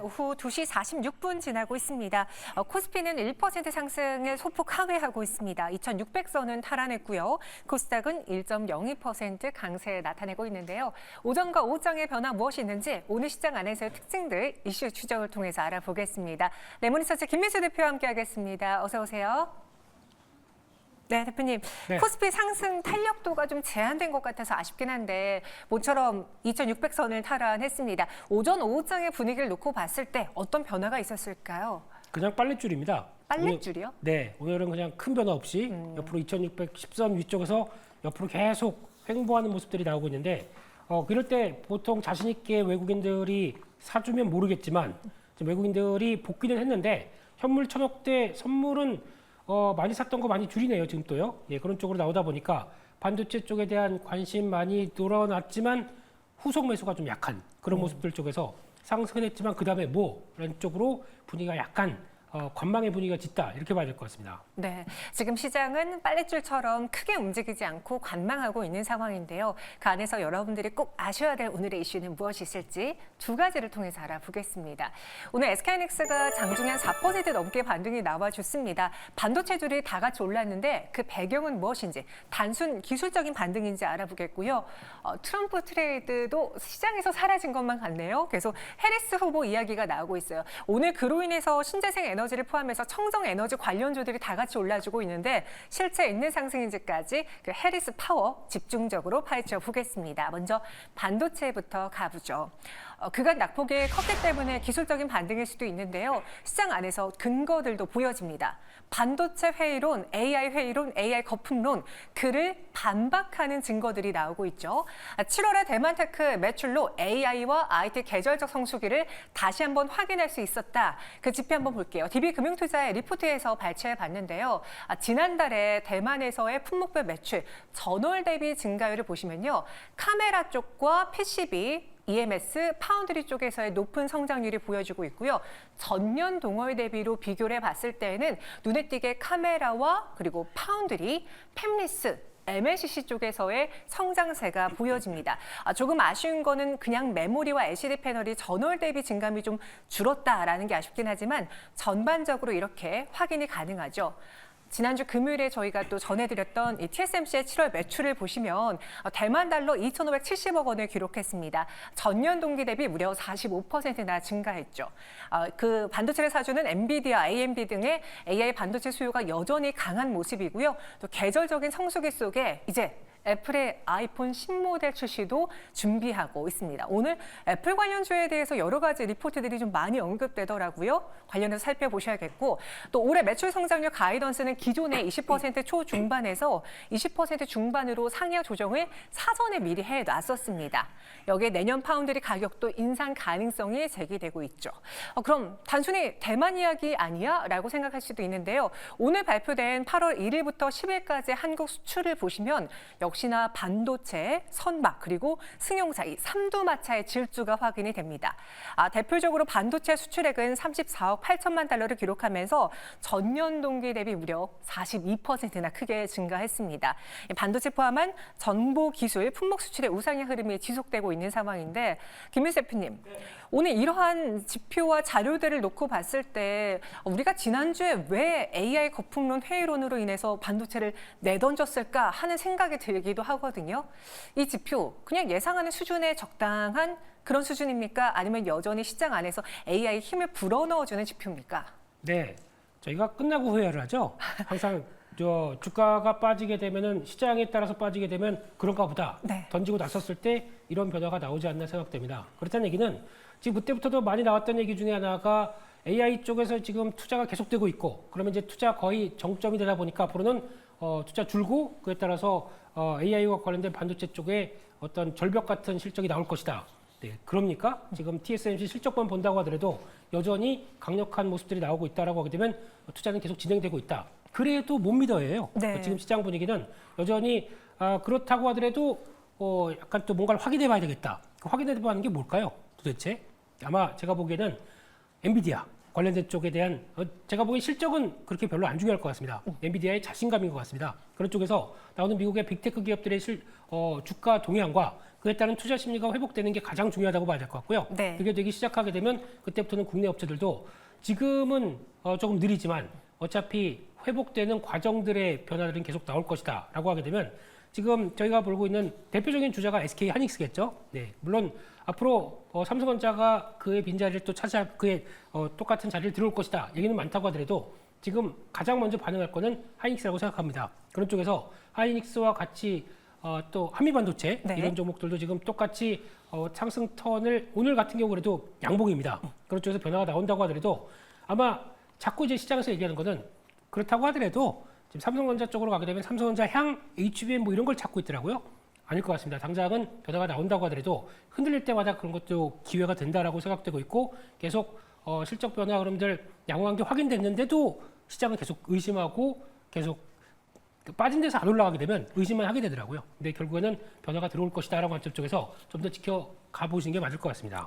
오후 2시 46분 지나고 있습니다. 코스피는 1% 상승을 소폭 하회하고 있습니다. 2,600선은 탈환했고요. 코스닥은 1.02% 강세 나타내고 있는데요. 오전과 오후장의 변화 무엇이 있는지 오늘 시장 안에서의 특징들 이슈 추적을 통해서 알아보겠습니다. 레모니서치 김민수 대표와 함께하겠습니다. 어서 오세요. 네, 대표님. 네. 코스피 상승 탄력도가 좀 제한된 것 같아서 아쉽긴 한데 모처럼 2,600선을 탈환했습니다. 오전, 오후장의 분위기를 놓고 봤을 때 어떤 변화가 있었을까요? 그냥 빨랫줄입니다. 빨랫줄이요? 네, 오늘은 그냥 큰 변화 없이 옆으로 2,610선 위쪽에서 옆으로 계속 횡보하는 모습들이 나오고 있는데 이럴 때 보통 자신 있게 외국인들이 사주면 모르겠지만 지금 외국인들이 복귀는 했는데 현물 1,000억대 선물은 많이 샀던 거 많이 줄이네요, 지금 또요. 예, 그런 쪽으로 나오다 보니까 반도체 쪽에 대한 관심 많이 늘어났지만 후속 매수가 좀 약한 그런 모습들 쪽에서 상승은 했지만 그 다음에 뭐라는 쪽으로 분위기가 약간 관망의 분위기가 짙다 이렇게 봐야 될 것 같습니다. 네, 지금 시장은 빨랫줄처럼 크게 움직이지 않고 관망하고 있는 상황인데요. 그 안에서 여러분들이 꼭 아셔야 될 오늘의 이슈는 무엇이 있을지 두 가지를 통해서 알아보겠습니다. 오늘 SK하이닉스가 장중에 한 4% 넘게 반등이 나와줬습니다. 반도체들이 다 같이 올랐는데 그 배경은 무엇인지 단순 기술적인 반등인지 알아보겠고요. 트럼프 트레이드도 시장에서 사라진 것만 같네요. 계속 해리스 후보 이야기가 나오고 있어요. 오늘 그로 인해서 신재생 에너지를 포함해서 청정 에너지 관련주들이 다 같이 올라주고 있는데 실체 있는 상승인지까지 그 해리스 파워 집중적으로 파헤쳐 보겠습니다. 먼저 반도체부터 가보죠. 그간 낙폭이 컸기 때문에 기술적인 반등일 수도 있는데요. 시장 안에서 근거들도 보여집니다. 반도체 회의론, AI 회의론, AI 거품론, 그를 반박하는 증거들이 나오고 있죠. 7월에 대만테크 매출로 AI와 IT 계절적 성수기를 다시 한번 확인할 수 있었다. 그 지표 한번 볼게요. DB금융투자의 리포트에서 발췌해 봤는데요. 지난달에 대만에서의 품목별 매출 전월 대비 증가율을 보시면요. 카메라 쪽과 PCB, EMS, 파운드리 쪽에서의 높은 성장률이 보여지고 있고요. 전년 동월 대비로 비교를 해봤을 때에는 눈에 띄게 카메라와 그리고 파운드리, 팹리스, MLCC 쪽에서의 성장세가 보여집니다. 조금 아쉬운 거는 그냥 메모리와 LCD 패널이 전월 대비 증감이 좀 줄었다라는 게 아쉽긴 하지만 전반적으로 이렇게 확인이 가능하죠. 지난주 금요일에 저희가 또 전해드렸던 이 TSMC의 7월 매출을 보시면 대만 달러 2,570억 원을 기록했습니다. 전년 동기 대비 무려 45%나 증가했죠. 그 반도체를 사주는 엔비디아, AMD 등의 AI 반도체 수요가 여전히 강한 모습이고요. 또 계절적인 성수기 속에 이제 애플의 아이폰 신모델 출시도 준비하고 있습니다. 오늘 애플 관련주에 대해서 여러 가지 리포트들이 좀 많이 언급되더라고요. 관련해서 살펴보셔야겠고 또 올해 매출 성장률 가이던스는 기존의 20% 초중반에서 20% 중반으로 상향 조정을 사전에 미리 해놨었습니다. 여기에 내년 파운드리 가격도 인상 가능성이 제기되고 있죠. 그럼 단순히 대만 이야기 아니야? 라고 생각할 수도 있는데요. 오늘 발표된 8월 1일부터 10일까지 한국 수출을 보시면 역시나 반도체, 선박, 그리고 승용차, 이 삼두마차의 질주가 확인이 됩니다. 대표적으로 반도체 수출액은 34억 8천만 달러를 기록하면서 전년 동기 대비 무려 42%나 크게 증가했습니다. 반도체 포함한 정보 기술, 품목 수출의 우상향 흐름이 지속되고 있는 상황인데 김민수 대표님, 오늘 이러한 지표와 자료들을 놓고 봤을 때 우리가 지난주에 왜 AI 거품론 회의론으로 인해서 반도체를 내던졌을까 하는 생각이 들기도 하거든요. 이 지표 그냥 예상하는 수준에 적당한 그런 수준입니까? 아니면 여전히 시장 안에서 AI 힘을 불어넣어주는 지표입니까? 네, 저희가 끝나고 후회를 하죠. 항상 주가가 빠지게 되면은 시장에 따라서 빠지게 되면 그런가 보다. 네. 던지고 나섰을 때 이런 변화가 나오지 않나 생각됩니다. 그렇다는 얘기는 지금 그때부터도 많이 나왔던 얘기 중에 하나가 AI 쪽에서 지금 투자가 계속되고 있고 그러면 이제 투자 거의 정점이 되다 보니까 앞으로는 투자 줄고 그에 따라서 AI와 관련된 반도체 쪽에 어떤 절벽 같은 실적이 나올 것이다. 네, 그럽니까? 지금 TSMC 실적만 본다고 하더라도 여전히 강력한 모습들이 나오고 있다라고 하게 되면 투자는 계속 진행되고 있다. 그래도 못 믿어요. 네. 지금 시장 분위기는 여전히 그렇다고 하더라도 약간 또 뭔가를 확인해 봐야 되겠다. 그 확인해 봐야 하는 게 뭘까요? 도대체? 아마 제가 보기에는 엔비디아. 관련된 쪽에 대한 제가 보기엔 실적은 그렇게 별로 안 중요할 것 같습니다. 엔비디아의 자신감인 것 같습니다. 그런 쪽에서 나오는 미국의 빅테크 기업들의 주가 동향과 그에 따른 투자 심리가 회복되는 게 가장 중요하다고 봐야 될 것 같고요. 네. 그게 되기 시작하게 되면 그때부터는 국내 업체들도 지금은 조금 느리지만 어차피 회복되는 과정들의 변화들은 계속 나올 것이다라고 하게 되면 지금 저희가 보고 있는 대표적인 주자가 SK 하이닉스겠죠. 네, 물론 앞으로 삼성전자가 그의 빈자리를 또 차지할 그의 똑같은 자리를 들어올 것이다. 얘기는 많다고 하더라도 지금 가장 먼저 반응할 거는 하이닉스라고 생각합니다. 그런 쪽에서 하이닉스와 같이 또 한미반도체 네. 이런 종목들도 지금 똑같이 상승 턴을 오늘 같은 경우 그래도 양봉입니다. 그런 쪽에서 변화가 나온다고 하더라도 아마 자꾸 이제 시장에서 얘기하는 거는 그렇다고 하더라도 지금 삼성전자 쪽으로 가게 되면 삼성전자 향 HBM 뭐 이런 걸 찾고 있더라고요. 아닐 것 같습니다. 당장은 변화가 나온다고 하더라도 흔들릴 때마다 그런 것도 기회가 된다라고 생각되고 있고 계속 실적 변화 흐름들 양호한 게 확인됐는데도 시장은 계속 의심하고 계속 빠진 데서 안 올라가게 되면 의심만 하게 되더라고요. 근데 결국에는 변화가 들어올 것이다라고 관점 쪽에서 좀 더 지켜가 보시는 게 맞을 것 같습니다.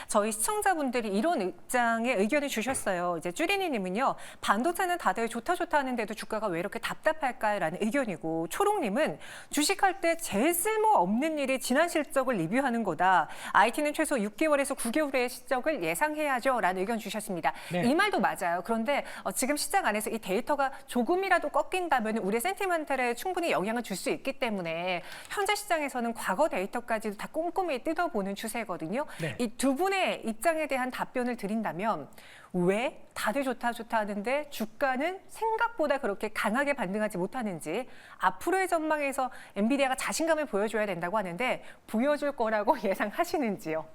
저희 시청자분들이 이런 입장의 의견을 주셨어요. 이제 쭈리니님은요, 반도체는 다들 좋다 하는데도 주가가 왜 이렇게 답답할까라는 의견이고, 초롱님은 주식할 때 제일 쓸모없는 일이 지난 실적을 리뷰하는 거다. IT는 최소 6개월에서 9개월의 실적을 예상해야죠라는 의견 주셨습니다. 네. 이 말도 맞아요. 그런데 지금 시장 안에서 이 데이터가 조금이라도 꺾인다면 우리 센티멘탈에 충분히 영향을 줄 수 있기 때문에 현재 시장에서는 과거 데이터까지도 다 꼼꼼히 뜯어보는 추세거든요. 네. 이 두 분의 입장에 대한 답변을 드린다면 왜 다들 좋다 하는데 주가는 생각보다 그렇게 강하게 반등하지 못하는지, 앞으로의 전망에서 엔비디아가 자신감을 보여줘야 된다고 하는데 보여줄 거라고 예상하시는지요?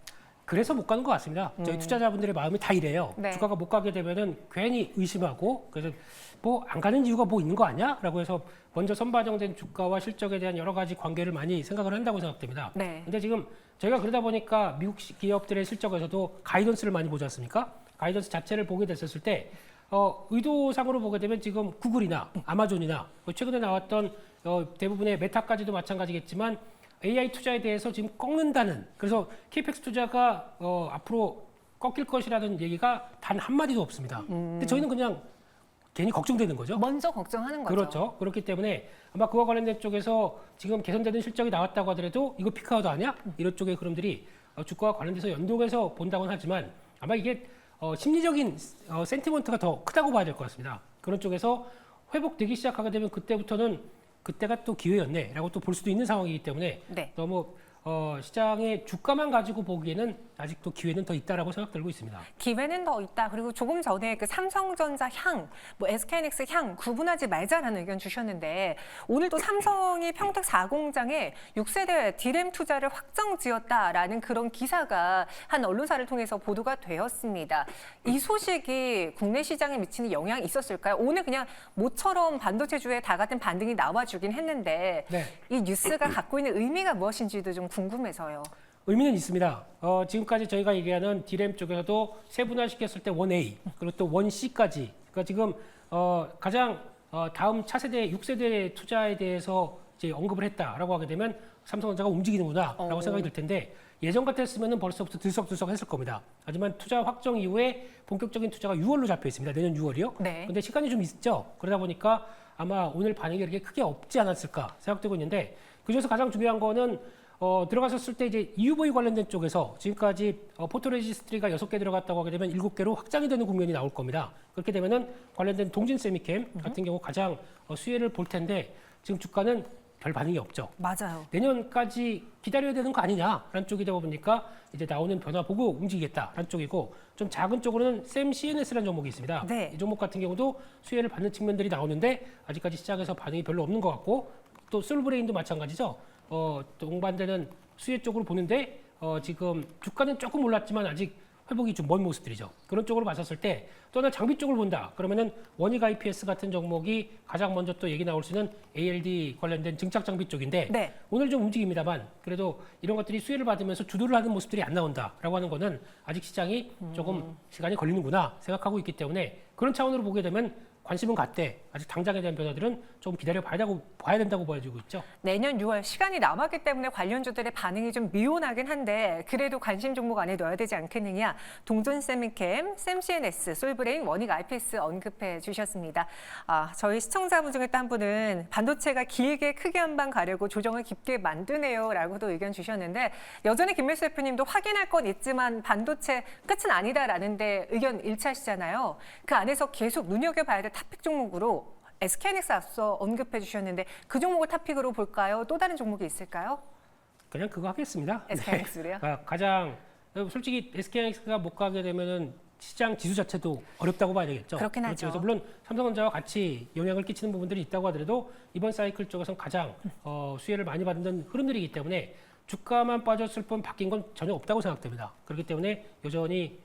그래서 못 가는 것 같습니다. 저희 투자자분들의 마음이 다 이래요. 네. 주가가 못 가게 되면은 괜히 의심하고 그래서 뭐 안 가는 이유가 뭐 있는 거 아니야?라고 해서 먼저 선반영된 주가와 실적에 대한 여러 가지 관계를 많이 생각을 한다고 생각됩니다. 네. 근데 지금 저희가 그러다 보니까 미국 기업들의 실적에서도 가이던스를 많이 보지 않습니까? 가이던스 자체를 보게 됐었을 때 의도상으로 보게 되면 지금 구글이나 아마존이나 최근에 나왔던 대부분의 메타까지도 마찬가지겠지만 AI 투자에 대해서 지금 꺾는다는, 그래서 KPX 투자가 앞으로 꺾일 것이라는 얘기가 단 한마디도 없습니다. 근데 저희는 그냥 괜히 걱정되는 거죠. 먼저 걱정하는 거죠. 그렇죠. 그렇기 때문에 아마 그와 관련된 쪽에서 지금 개선되는 실적이 나왔다고 하더라도 이거 피크아웃 아니야? 이런 쪽의 흐름들이 주가와 관련돼서 연동해서 본다고는 하지만 아마 이게 심리적인 센티먼트가 더 크다고 봐야 될 것 같습니다. 그런 쪽에서 회복되기 시작하게 되면 그때가 또 기회였네라고 또 볼 수도 있는 상황이기 때문에 네. 너무 시장의 주가만 가지고 보기에는 아직도 기회는 더 있다라고 생각들고 있습니다. 기회는 더 있다. 그리고 조금 전에 그 삼성전자 향, 뭐 SK하이닉스 향 구분하지 말자라는 의견 주셨는데, 오늘도 삼성이 평택 4공장에 6세대 디램 투자를 확정지었다라는 그런 기사가 한 언론사를 통해서 보도가 되었습니다. 이 소식이 국내 시장에 미치는 영향이 있었을까요? 오늘 그냥 모처럼 반도체주에 다 같은 반등이 나와주긴 했는데 네. 이 뉴스가 갖고 있는 의미가 무엇인지도 좀 궁금해서요. 의미는 있습니다. 지금까지 저희가 얘기하는 디램 쪽에서도 세분화시켰을 때 1A 그리고 또 1C까지, 그러니까 지금 가장 다음 차세대 6세대 투자에 대해서 이제 언급을 했다라고 하게 되면 삼성전자가 움직이는구나라고 생각이 들 텐데, 예전 같았으면 벌써부터 들썩들썩 했을 겁니다. 하지만 투자 확정 이후에 본격적인 투자가 6월로 잡혀 있습니다. 내년 6월이요. 네. 근데 시간이 좀 있죠. 그러다 보니까 아마 오늘 반응이 이렇게 크게 없지 않았을까 생각되고 있는데, 그중에서 가장 중요한 거는 들어가셨을 때 이제 EUV 관련된 쪽에서 지금까지 포토레지스트리가 6개 들어갔다고 하게 되면 7개로 확장이 되는 국면이 나올 겁니다. 그렇게 되면은 관련된 동진 세미캠 같은 경우 가장 수혜를 볼 텐데 지금 주가는 별 반응이 없죠. 맞아요. 내년까지 기다려야 되는 거 아니냐라는 쪽이다 보니까 이제 나오는 변화 보고 움직이겠다라는 쪽이고, 좀 작은 쪽으로는 샘 CNS라는 종목이 있습니다. 네. 이 종목 같은 경우도 수혜를 받는 측면들이 나오는데 아직까지 시장에서 반응이 별로 없는 것 같고, 또 솔브레인도 마찬가지죠. 동반되는 수혜 쪽으로 보는데 지금 주가는 조금 올랐지만 아직 회복이 좀 먼 모습들이죠. 그런 쪽으로 봤었을 때, 또 하나 장비 쪽을 본다. 그러면은 원익 IPS 같은 종목이 가장 먼저 또 얘기 나올 수 있는 ALD 관련된 증착 장비 쪽인데, 네. 오늘 좀 움직입니다만 그래도 이런 것들이 수혜를 받으면서 주도를 하는 모습들이 안 나온다라고 하는 거는 아직 시장이 조금 시간이 걸리는구나 생각하고 있기 때문에, 그런 차원으로 보게 되면 관심은 갔대. 아직 당장에 대한 변화들은 좀 봐야 된다고 보여지고 있죠. 내년 6월 시간이 남았기 때문에 관련주들의 반응이 좀 미온하긴 한데 그래도 관심 종목 안에 넣어야 되지 않겠느냐. 동전세미캠, 샘CNS, 솔브레인, 원익 IPS 언급해 주셨습니다. 저희 시청자분 중에 또 한 분은 반도체가 길게 크게 한 방 가려고 조정을 깊게 만드네요 라고도 의견 주셨는데 여전히 김민수 대표님도 확인할 건 있지만 반도체 끝은 아니다라는데 의견 일치하시잖아요. 그 안에서 계속 눈여겨봐야 될 탑픽 종목으로 SK하이닉스 앞서 언급해 주셨는데 그 종목을 탑픽으로 볼까요? 또 다른 종목이 있을까요? 그냥 그거 하겠습니다. SK하이닉스로요? 가장 솔직히 SK하이닉스가 못 가게 되면은 시장 지수 자체도 어렵다고 봐야 되겠죠. 그렇긴 하죠. 그래서 물론 삼성전자와 같이 영향을 끼치는 부분들이 있다고 하더라도 이번 사이클 쪽에서는 가장 수혜를 많이 받는 흐름들이기 때문에 주가만 빠졌을 뿐 바뀐 건 전혀 없다고 생각됩니다. 그렇기 때문에 여전히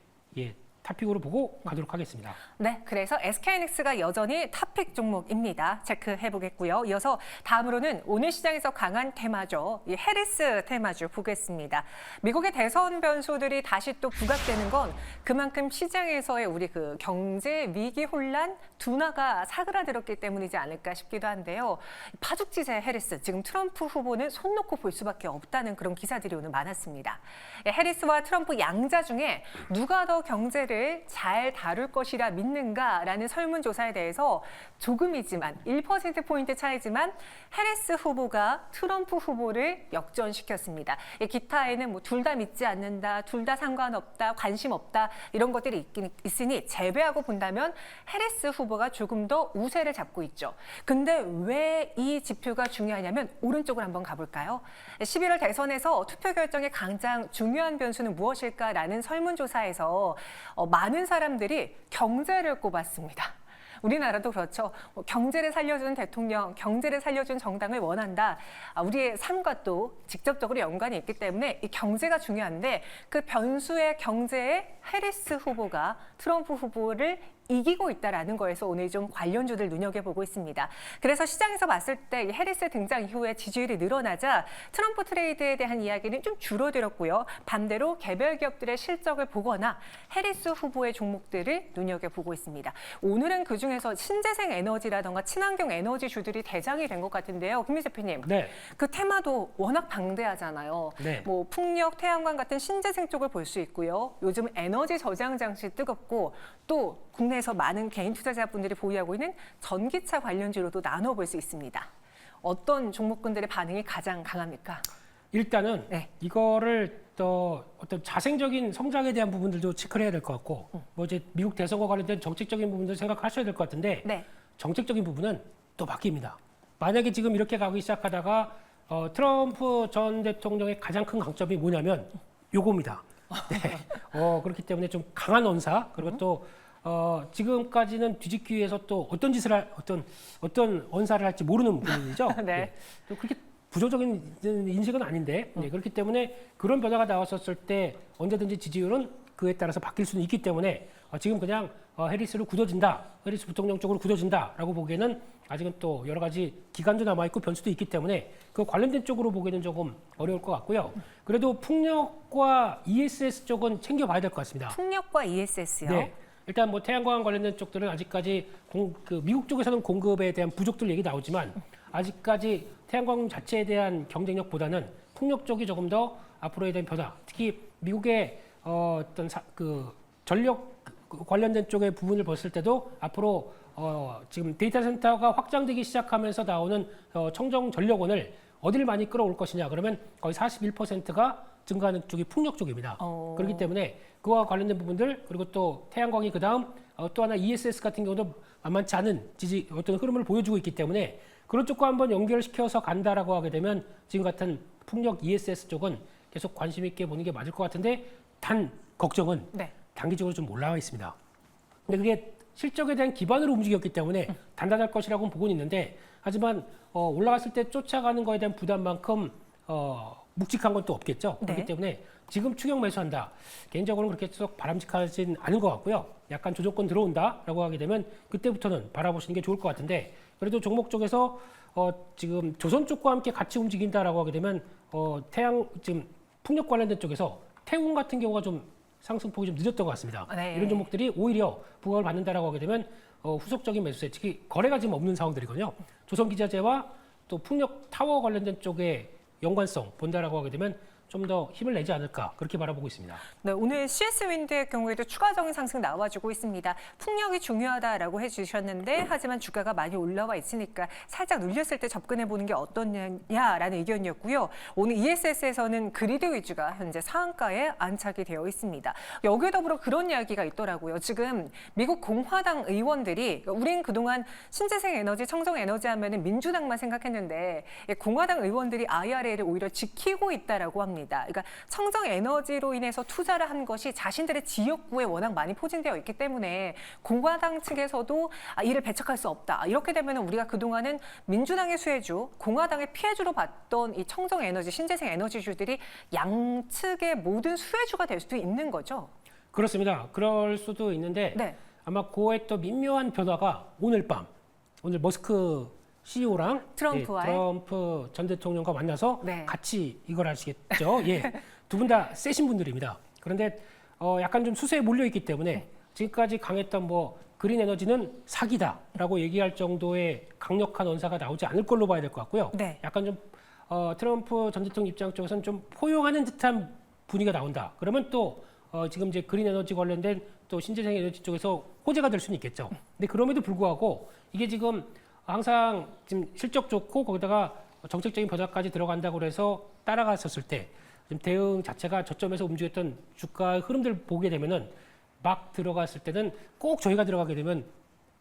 탑픽으로 보고 가도록 하겠습니다. 네, 그래서 SK하이닉스가 여전히 탑픽 종목입니다. 체크해 보겠고요. 이어서 다음으로는 오늘 시장에서 강한 테마죠. 이 해리스 테마주 보겠습니다. 미국의 대선 변수들이 다시 또 부각되는 건 그만큼 시장에서의 우리 그 경제 위기 혼란 둔화가 사그라들었기 때문이지 않을까 싶기도 한데요. 파죽지세 해리스, 지금 트럼프 후보는 손 놓고 볼 수밖에 없다는 그런 기사들이 오늘 많았습니다. 해리스와 트럼프 양자 중에 누가 더 경제를 잘 다룰 것이라 믿는가라는 설문조사에 대해서 조금이지만 1%포인트 차이지만 해리스 후보가 트럼프 후보를 역전시켰습니다. 기타에는 뭐 둘 다 믿지 않는다, 둘 다 상관없다, 관심 없다 이런 것들이 있으니 제외하고 본다면 해리스 후보가 조금 더 우세를 잡고 있죠. 근데 왜 이 지표가 중요하냐면 오른쪽으로 한번 가볼까요? 11월 대선에서 투표 결정의 가장 중요한 변수는 무엇일까라는 설문조사에서 많은 사람들이 경제를 꼽았습니다. 우리나라도 그렇죠. 경제를 살려주는 대통령, 경제를 살려주는 정당을 원한다. 우리의 삶과 또 직접적으로 연관이 있기 때문에 이 경제가 중요한데 그 변수의 경제에 해리스 후보가 트럼프 후보를 이기고 있다라는 거에서 오늘 좀 관련주들 눈여겨보고 있습니다. 그래서 시장에서 봤을 때 이 해리스 등장 이후에 지지율이 늘어나자 트럼프 트레이드에 대한 이야기는 좀 줄어들었고요. 반대로 개별 기업들의 실적을 보거나 해리스 후보의 종목들을 눈여겨보고 있습니다. 오늘은 그중에서 신재생 에너지라던가 친환경 에너지주들이 대장이 된 것 같은데요. 김민수 대표님, 네. 그 테마도 워낙 방대하잖아요. 네. 뭐 풍력, 태양광 같은 신재생 쪽을 볼 수 있고요. 요즘 에너지 저장 장치 뜨겁고 또 국내에서 많은 개인 투자자분들이 보유하고 있는 전기차 관련주로도 나눠볼 수 있습니다. 어떤 종목군들의 반응이 가장 강합니까? 일단은 네. 이거를 또 어떤 자생적인 성장에 대한 부분들도 체크를 해야 될 것 같고 뭐 이제 미국 대선과 관련된 정책적인 부분들 생각하셔야 될 것 같은데 네. 정책적인 부분은 또 바뀝니다. 만약에 지금 이렇게 가기 시작하다가 트럼프 전 대통령의 가장 큰 강점이 뭐냐면 요겁니다. 네. 그렇기 때문에 좀 강한 언사 그리고 또 지금까지는 뒤집기 위해서 또 어떤 짓을 어떤 언사를 할지 모르는 분이죠. 네. 또 그렇게 부정적인 인식은 아닌데 그렇기 때문에 그런 변화가 나왔었을 때 언제든지 지지율은 그에 따라서 바뀔 수는 있기 때문에 지금 그냥 해리스를 해리스 부통령 쪽으로 굳어진다라고 보기에는 아직은 또 여러 가지 기간도 남아있고 변수도 있기 때문에 그 관련된 쪽으로 보기에는 조금 어려울 것 같고요. 그래도 풍력과 ESS 쪽은 챙겨봐야 될 것 같습니다. 풍력과 ESS요? 네. 일단 뭐 태양광 관련된 쪽들은 아직까지 미국 쪽에서는 공급에 대한 부족들 얘기 나오지만 아직까지 태양광 자체에 대한 경쟁력보다는 풍력 쪽이 조금 더 앞으로에 대한 변화, 특히 미국의 전력 관련된 쪽의 부분을 봤을 때도 앞으로 지금 데이터 센터가 확장되기 시작하면서 나오는 청정 전력원을 어디를 많이 끌어올 것이냐 그러면 거의 41%가 증가하는 쪽이 풍력 쪽입니다. 그렇기 때문에 그와 관련된 부분들 그리고 또 태양광이 그다음 또 하나 ESS 같은 경우도 만만치 않은 어떤 흐름을 보여주고 있기 때문에 그런 쪽과 한번 연결시켜서 간다라고 하게 되면 지금 같은 풍력 ESS 쪽은 계속 관심 있게 보는 게 맞을 것 같은데 단 걱정은 네. 단기적으로 좀 올라와 있습니다. 근데 그게 실적에 대한 기반으로 움직였기 때문에 단단할 것이라고는 보고는 있는데 하지만 올라갔을 때 쫓아가는 거에 대한 부담만큼 묵직한 건 또 없겠죠. 네. 그렇기 때문에 지금 추격 매수한다. 개인적으로는 그렇게 썩 바람직하진 않은 것 같고요. 약간 조정권 들어온다라고 하게 되면 그때부터는 바라보시는 게 좋을 것 같은데 그래도 종목 쪽에서 지금 조선 쪽과 함께 같이 움직인다라고 하게 되면 지금 풍력 관련된 쪽에서 태웅 같은 경우가 좀 상승폭이 좀 늦었던 것 같습니다. 네. 이런 종목들이 오히려 부각을 받는다라고 하게 되면 후속적인 매수세, 특히 거래가 지금 없는 상황들이거든요. 조선기자재와 또 풍력 타워 관련된 쪽에 연관성 본다라고 하게 되면 좀 더 힘을 내지 않을까 그렇게 바라보고 있습니다. 네, 오늘 CS윈드의 경우에도 추가적인 상승 나와주고 있습니다. 풍력이 중요하다라고 해주셨는데 하지만 주가가 많이 올라와 있으니까 살짝 눌렸을 때 접근해보는 게 어떠냐라는 의견이었고요. 오늘 ESS에서는 그리드 위주가 현재 상한가에 안착이 되어 있습니다. 여기에 더불어 그런 이야기가 있더라고요. 지금 미국 공화당 의원들이 우린 그동안 신재생 에너지, 청정 에너지 하면은 민주당만 생각했는데 공화당 의원들이 IRA를 오히려 지키고 있다라고 합니다. 그러니까 청정 에너지로 인해서 투자를 한 것이 자신들의 지역구에 워낙 많이 포진되어 있기 때문에 공화당 측에서도 이를 배척할 수 없다. 이렇게 되면 우리가 그동안은 민주당의 수혜주, 공화당의 피해주로 봤던 이 청정 에너지, 신재생 에너지주들이 양측의 모든 수혜주가 될 수도 있는 거죠. 그렇습니다. 그럴 수도 있는데 네. 아마 그의 또 미묘한 변화가 오늘 밤, 오늘 머스크 CEO랑 트럼프 전 대통령과 만나서 네. 같이 이걸 하시겠죠. 예, 두 분 다 세신 분들입니다. 그런데 약간 좀 수세에 몰려 있기 때문에 지금까지 강했던 뭐 그린 에너지는 사기다라고 얘기할 정도의 강력한 언사가 나오지 않을 걸로 봐야 될 것 같고요. 네. 약간 좀 트럼프 전 대통령 입장 쪽에서는 좀 포용하는 듯한 분위기가 나온다. 그러면 또 지금 이제 그린 에너지 관련된 또 신재생 에너지 쪽에서 호재가 될 수는 있겠죠. 근데 그럼에도 불구하고 이게 지금 항상 지금 실적 좋고 거기다가 정책적인 변화까지 들어간다고 해서 따라갔었을 때 지금 대응 자체가 저점에서 움직였던 주가 흐름들 보게 되면은 막 들어갔을 때는 꼭 저희가 들어가게 되면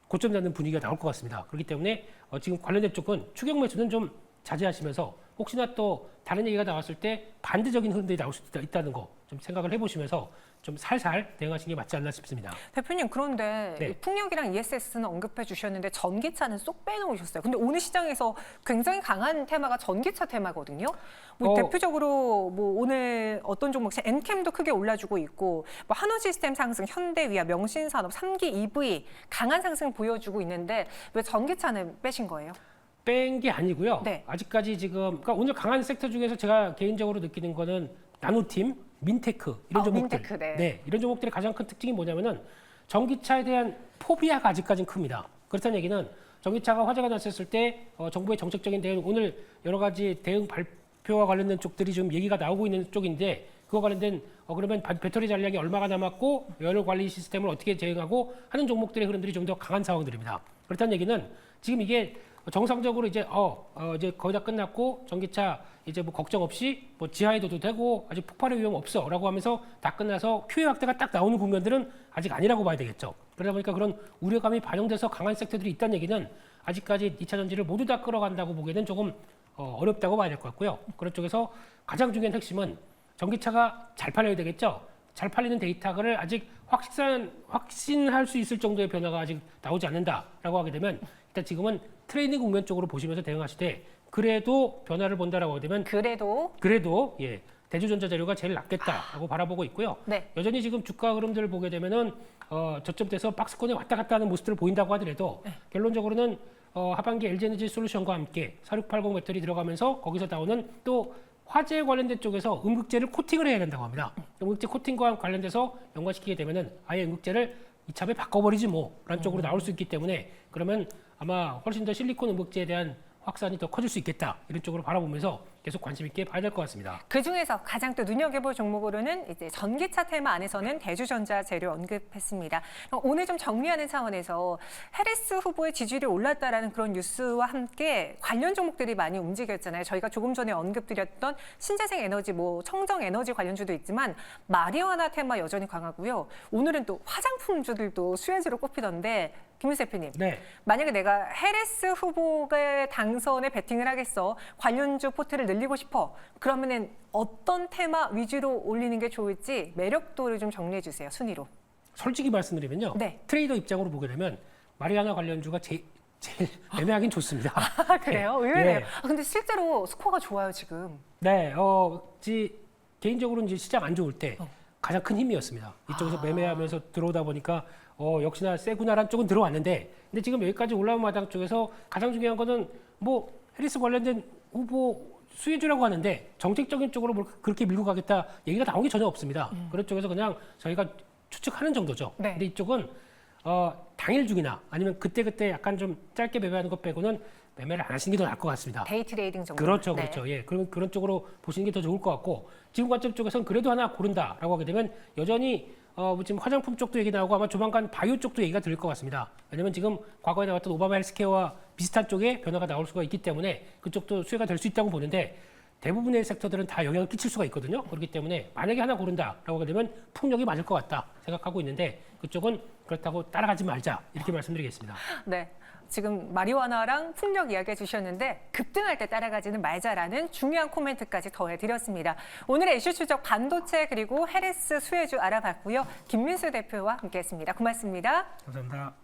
고점 잡는 분위기가 나올 것 같습니다. 그렇기 때문에 지금 관련된 쪽은 추격 매수는 좀 자제하시면서 혹시나 또 다른 얘기가 나왔을 때 반대적인 흐름들이 나올 수 있다는 거 좀 생각을 해보시면서 좀 살살 대응하시는 게 맞지 않나 싶습니다. 대표님 그런데 네. 이 풍력이랑 ESS는 언급해 주셨는데 전기차는 쏙 빼놓으셨어요. 근데 오늘 시장에서 굉장히 강한 테마가 전기차 테마거든요. 뭐 대표적으로 뭐 오늘 어떤 종목, 엔캠도 크게 올라주고 있고 뭐 한우시스템 상승, 현대위아, 명신산업, 3기 EV 강한 상승 보여주고 있는데 왜 전기차는 빼신 거예요? 뺀 게 아니고요. 네. 아직까지 지금 그러니까 오늘 강한 섹터 중에서 제가 개인적으로 느끼는 거는 나노팀, 민테크 이런 종목들. 민테크, 네. 네, 이런 종목들의 가장 큰 특징이 뭐냐면은 전기차에 대한 포비아가 아직까지는 큽니다. 그렇다는 얘기는 전기차가 화재가 났었을 때 정부의 정책적인 대응, 오늘 여러 가지 대응 발표와 관련된 쪽들이 좀 얘기가 나오고 있는 쪽인데 그거 관련된 그러면 배터리 잔량이 얼마가 남았고 열 관리 시스템을 어떻게 대응하고 하는 종목들의 흐름들이 좀 더 강한 상황들입니다. 그렇다는 얘기는 지금 이게 정상적으로 이제 이제 거의 다 끝났고 전기차 이제 뭐 걱정 없이 뭐 지하에 둬도 되고 아직 폭발의 위험 없어라고 하면서 다 끝나서 큐의 확대가 딱 나오는 국면들은 아직 아니라고 봐야 되겠죠. 그러다 보니까 그런 우려감이 반영돼서 강한 섹터들이 있다는 얘기는 아직까지 2차 전지를 모두 다 끌어간다고 보기에는 조금 어렵다고 봐야 될 것 같고요. 그런 쪽에서 가장 중요한 핵심은 전기차가 잘 팔려야 되겠죠. 잘 팔리는 데이터를 아직 확신할 수 있을 정도의 변화가 아직 나오지 않는다라고 하게 되면 일단 지금은 트레이딩 국면 쪽으로 보시면서 대응하시되 그래도 변화를 본다라고 하게 되면 그래도 예 대주전자 재료가 제일 낫겠다라고 바라보고 있고요. 네. 여전히 지금 주가 흐름들을 보게 되면은 저점대에서 박스권에 왔다 갔다 하는 모습들을 보인다고 하더라도 결론적으로는 하반기 LG에너지 솔루션과 함께 4680 배터리 들어가면서 거기서 나오는 또 화재 관련된 쪽에서 음극재를 코팅을 해야 된다고 합니다. 음극재 코팅과 관련돼서 연관시키게 되면은 아예 음극재를 이참에 바꿔버리지 뭐라는 쪽으로 나올 수 있기 때문에 그러면 아마 훨씬 더 실리콘 음극재에 대한 확산이 더 커질 수 있겠다 이런 쪽으로 바라보면서 계속 관심 있게 봐야 될 것 같습니다. 그 중에서 가장 또 눈여겨볼 종목으로는 이제 전기차 테마 안에서는 대주전자 재료 언급했습니다. 오늘 좀 정리하는 차원에서 해리스 후보의 지지율이 올랐다라는 그런 뉴스와 함께 관련 종목들이 많이 움직였잖아요. 저희가 조금 전에 언급드렸던 신재생 에너지, 뭐 청정 에너지 관련주도 있지만 마리화나 테마 여전히 강하고요. 오늘은 또 화장품주들도 수혜주로 꼽히던데. 김민수 대표님, 네. 만약에 내가 해리스 후보의 당선에 베팅을 하겠어, 관련주 포트를 늘리고 싶어, 그러면은 어떤 테마 위주로 올리는 게 좋을지 매력도를 좀 정리해 주세요, 순위로. 솔직히 말씀드리면요. 네. 트레이더 입장으로 보게 되면 마리아나 관련주가 제일 애매하긴 좋습니다. 아, 그래요? 네. 의외네요. 네. 근데 실제로 스코어가 좋아요, 지금. 네, 개인적으로 이제 시장 안 좋을 때 가장 큰 힘이었습니다. 이쪽에서 매매하면서 들어오다 보니까 역시나 세구나란 쪽은 들어왔는데, 근데 지금 여기까지 올라온 마당 쪽에서 가장 중요한 거는 뭐 해리스 관련된 후보 수혜주라고 하는데 정책적인 쪽으로 뭘 그렇게 밀고 가겠다 얘기가 나온 게 전혀 없습니다. 그런 쪽에서 그냥 저희가 추측하는 정도죠. 네. 근데 이쪽은 당일 중이나 아니면 그때그때 약간 좀 짧게 매매하는 것 빼고는 매매를 안 하시는 게 더 나을 것 같습니다. 데이 트레이딩 정도. 그렇죠, 네. 그렇죠. 예, 그런 쪽으로 보시는 게 더 좋을 것 같고 지금 관점 쪽에서는 그래도 하나 고른다라고 하게 되면 여전히 지금 화장품 쪽도 얘기 나오고 아마 조만간 바이오 쪽도 얘기가 들릴 것 같습니다. 왜냐하면 지금 과거에 나왔던 오바마 헬스케어와 비슷한 쪽에 변화가 나올 수가 있기 때문에 그쪽도 수혜가 될 수 있다고 보는데 대부분의 섹터들은 다 영향을 끼칠 수가 있거든요. 그렇기 때문에 만약에 하나 고른다라고 하게 되면 풍력이 맞을 것 같다 생각하고 있는데 그쪽은 그렇다고 따라가지 말자 이렇게 말씀드리겠습니다. 네. 지금 마리화나랑 풍력 이야기해 주셨는데 급등할 때 따라가지는 말자라는 중요한 코멘트까지 더해드렸습니다. 오늘의 이슈 추적 반도체 그리고 헤리스 수혜주 알아봤고요. 김민수 대표와 함께했습니다. 고맙습니다. 감사합니다.